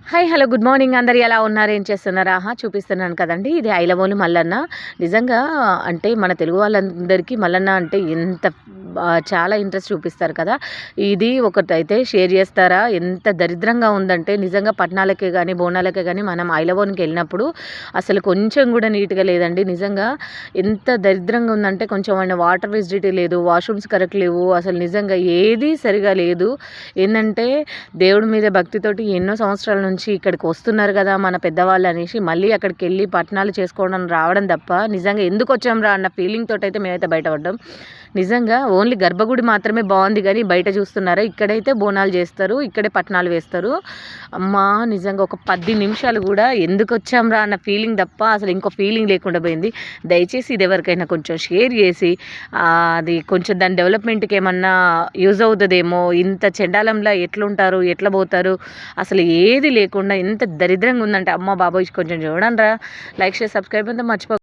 hi hello good morning అందరు ఎలా ఉన్నారు ఏం చేస్తున్నారా చూపిస్తున్నాను కదండి ఇది ఐలవోలు మల్లన్న నిజంగా అంటే మన తెలుగు వాళ్ళందరికీ మల్లన్న అంటే ఎంత చాలా ఇంట్రెస్ట్ చూపిస్తారు కదా ఇది ఒకటైతే షేర్ చేస్తారా ఎంత దరిద్రంగా ఉందంటే నిజంగా పట్టణాలకే కానీ బోనాలకే కానీ మనం ఐలవోన్కి వెళ్ళినప్పుడు అసలు కొంచెం కూడా నీట్గా లేదండి నిజంగా ఎంత దరిద్రంగా ఉందంటే కొంచెం వాటర్ ఫెసిలిటీ లేదు వాష్రూమ్స్ కరెక్ట్ లేవు అసలు నిజంగా ఏది సరిగా లేదు ఏంటంటే దేవుడి మీద భక్తితోటి ఎన్నో సంవత్సరాల నుంచి ఇక్కడికి వస్తున్నారు కదా మన పెద్దవాళ్ళు అనేసి మళ్ళీ అక్కడికి వెళ్ళి పట్టణాలు చేసుకోవడం రావడం తప్ప నిజంగా ఎందుకు వచ్చాం రా అన్న ఫీలింగ్ తోటి అయితే మేమైతే బయటపడ్డాం నిజంగా ఓన్లీ గర్భగుడి మాత్రమే బాగుంది కానీ బయట చూస్తున్నారా ఇక్కడైతే బోనాలు చేస్తారు ఇక్కడే పట్టణాలు వేస్తారు అమ్మా నిజంగా ఒక 10 నిమిషాలు కూడా ఎందుకు వచ్చాం రా అన్న ఫీలింగ్ తప్ప అసలు ఇంకో ఫీలింగ్ లేకుండా పోయింది దయచేసి ఇది ఎవరికైనా కొంచెం షేర్ చేసి అది కొంచెం దాని డెవలప్మెంట్కి ఏమన్నా యూజ్ అవుతుందేమో ఇంత చెండాలంలో ఎట్లుంటారు ఎట్లా పోతారు అసలు ఏది లేకుండా ఎంత దరిద్రంగా ఉందంటే అమ్మ బాబోయ్ కొంచెం చూడండి రా లైక్ షేర్ సబ్స్క్రైబ్ అంతా మర్చిపో